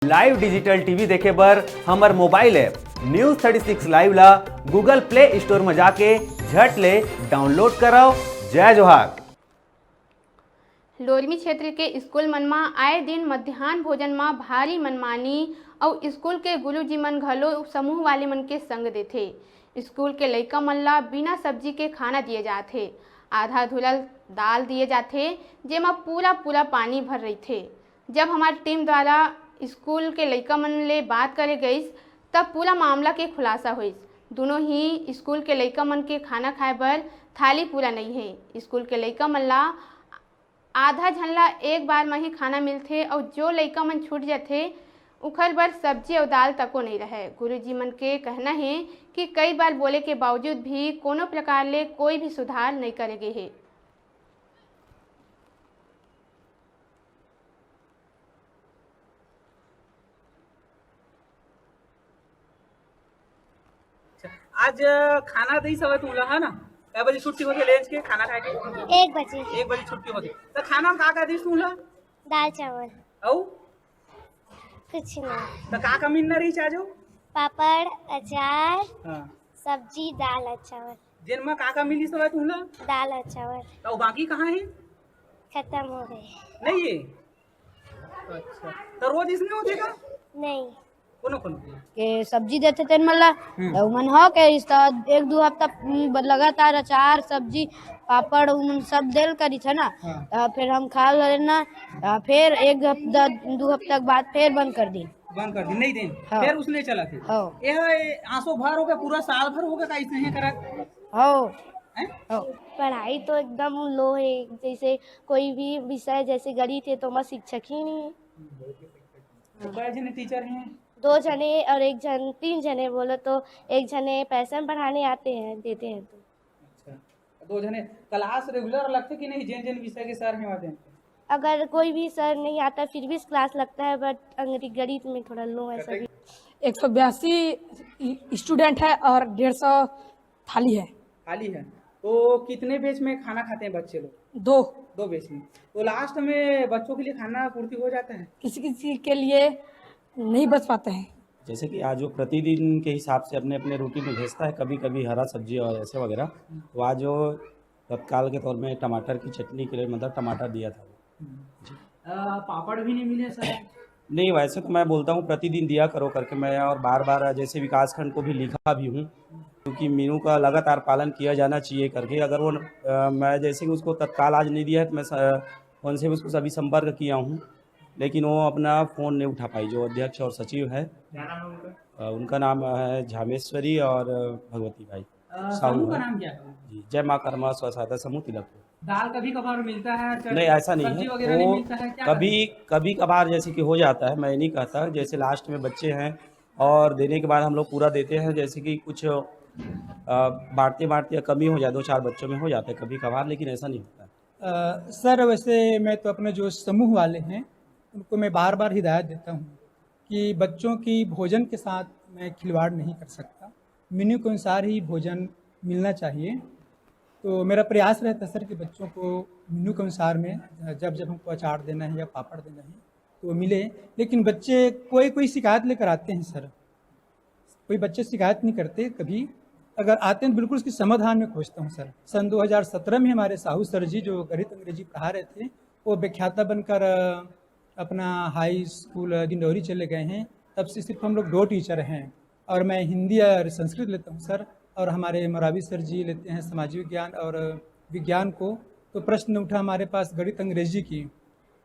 Live digital TV देखे बर हमर मोबाइल ऐप न्यूज़ 36 लाइव ला गूगल प्ले स्टोर में जाके झट ले डाउनलोड कराओ। जय जोहार। लोरमी क्षेत्र के स्कूल मन में आए दिन मध्याह्न भोजन में भारी मनमानी और स्कूल के गुरुजी मन घलो समूह वाले मन के संग देथे। स्कूल के लइका मन ला बिना सब्जी के खाना दिए जाथे, आधा धुलल दाल दिए जाथे जेमा पूरा पानी भर रहीथे। जब हमारी टीम द्वारा स्कूल के लइका मन ले बात करे गईस तब पूरा मामला के खुलासा हुई। दोनों ही स्कूल के लइका मन के खाना खाए बर थाली पूरा नहीं है। स्कूल के लइका मन ला आधा झनला एक बार में ही खाना मिलथे और जो लइका मन छूट जाथे उखर बर सब्जी और दाल तको नहीं रहे। गुरुजी मन के कहना है कि कई बार बोले के बावजूद भी कोनो प्रकार ले कोई भी सुधार नहीं करे गए है। आज खाना दई सवय तुला है ना कै बजे छुट्टी होती लंच के खाना खाए के 1 बजे। 1 बजे छुट्टी होती तो खाना में का दीस तुला दाल चावल औ कुछ ना। तो का मिलना रही चाजो पापड़ अचार हां सब्जी दाल और चावल। जिन में का मिली सवय तुला दाल और चावल तो बाकी कहाँ है खत्म हो गए। नहीं है। अच्छा तो रोज इसमें होते का नहीं कोनो के सब्जी देते थे मल्ला तो मन हो के इस 1-2 हफ्ता लगातार अचार सब्जी पापड़ उन सब देल करी था ना। फिर हम खा लेना फिर 1-2 हफ्ता के बाद फिर बंद कर दी नहीं दिन फिर उसने चला थे यह आंसू भर हो गया पूरा साल भर हो गया का इसने है करा हो पढ़ाई तो एकदम लो है। जैसे कोई भी विषय जैसे गणित है तो मैं शिक्षक ही नहीं है। तो जने टीचर हैं 2 जने और 1 जन 3 जने बोलो तो 1 जने पैसे में पढ़ाने आते हैं देते हैं तो। अच्छा 2 जने क्लास रेगुलर लगते कि नहीं जिन जिन विषय के सर हैं आते हैं। अगर कोई भी सर नहीं आता फिर भी क्लास लगता है बट अंग्रेजी गणित में थोड़ा लो है सभी। 182 स्टूडेंट है और 150 थाली है। तो कितने बैच में खाना खाते हैं बच्चे लोग 2 बैच में। तो लास्ट में बच्चों के लिए खाना पूर्ति हो जाता है किसी के लिए नहीं बच पाते हैं। जैसे कि आज वो प्रतिदिन के हिसाब से अपने अपने रूटीन में भेजता है, कभी कभी हरा सब्जी और ऐसे वगैरह। तो आज वो तत्काल के तौर में टमाटर की चटनी के लिए मतलब टमाटर दिया था। पापड़ भी नहीं मिले सर? नहीं वैसे तो मैं बोलता हूँ प्रतिदिन दिया करो करके मैं, और बार बार जैसे विकास खंड को भी लिखा भी हूँ क्योंकि मेनू का लगातार पालन किया जाना चाहिए करके। अगर वो मैं जैसे कि उसको तत्काल आज नहीं दिया है तो मैं उनसे भी उसको सभी संपर्क किया हूँ लेकिन वो अपना फ़ोन नहीं उठा पाई। जो अध्यक्ष और सचिव है उनका नाम है झामेश्वरी और भगवती भाई साहू का नाम क्या है? जी जय माँ कर्मा स्वसहायता समूह तिलकपुर। दाल कभी कभार मिलता है नहीं ऐसा नहीं है, वो कभी कभार जैसे कि हो जाता है। मैं नहीं कहता, जैसे लास्ट में बच्चे हैं और देने के बाद हम लोग पूरा देते हैं। जैसे कि कुछ बांटते कमी हो जाए 2-4 बच्चों में हो जाता है कभी कभार, लेकिन ऐसा नहीं होता। सर वैसे मैं तो अपने जो समूह वाले हैं उनको मैं बार बार हिदायत देता हूँ कि बच्चों की भोजन के साथ मैं खिलवाड़ नहीं कर सकता। मेन्यू के अनुसार ही भोजन मिलना चाहिए। तो मेरा प्रयास रहता है सर कि बच्चों को मेन्यू के अनुसार में जब हमको अचार देना है या पापड़ देना है तो वो मिले। लेकिन बच्चे कोई शिकायत लेकर आते हैं सर, कोई बच्चे शिकायत नहीं करते कभी। अगर आते हैं बिल्कुल उसकी समाधान में खोजता हूँ सर। सन 2017 में हमारे साहू सर जी जो गणित अंग्रेजी पढ़ा रहे थे वो व्याख्याता बनकर अपना हाई स्कूल दिंडौरी चले गए हैं। तब से सिर्फ हम लोग 2 टीचर हैं और मैं हिंदी और संस्कृत लेता हूँ सर, और हमारे मोरावी सर जी लेते हैं समाज विज्ञान और विज्ञान को। तो प्रश्न उठा हमारे पास गणित अंग्रेजी की,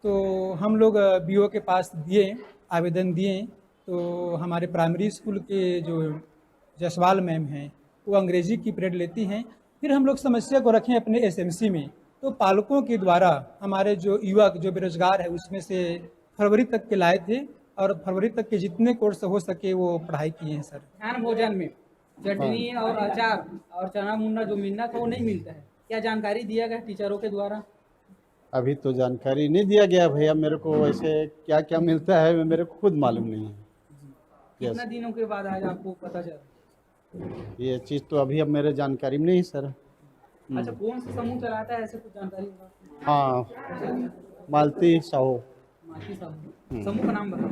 तो हम लोग बीओ के पास दिए, आवेदन दिए। तो हमारे प्राइमरी स्कूल के जो जसवाल मैम हैं वो अंग्रेजी की पीरियड लेती हैं। फिर हम लोग समस्या को रखें अपने एसएमसी में, तो पालकों के द्वारा हमारे जो युवा जो बेरोजगार है उसमें से फरवरी तक के लाए थे और फरवरी तक के जितने कोर्स हो सके वो पढ़ाई किए हैं सर। खान भोजन में चटनी और अचार और चना मुन्ना जो मिलना था वो नहीं मिलता है, क्या जानकारी दिया गया टीचरों के द्वारा? अभी तो जानकारी नहीं दिया गया भैया मेरे को। वैसे क्या क्या मिलता है मेरे को खुद मालूम नहीं है। कितना दिनों के बाद आज आपको पता चला? ये चीज़ तो अभी अब मेरे जानकारी में नहीं सर। अच्छा कौन सा समूह चलाता है ऐसे कुछ जानकारी होगा? हाँ मालती साहू समूह का नाम बताओ।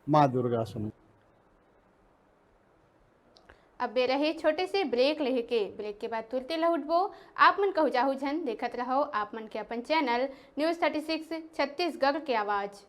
माँ दुर्गा सुन। अब बे रहे छोटे से ब्रेक लेके ब्रेक के बाद तुरते लौटबो। आप मन कहु जाहु झन देखत रहो आप मन के अपन चैनल न्यूज़ 36 छत्तीसगढ़ के आवाज़।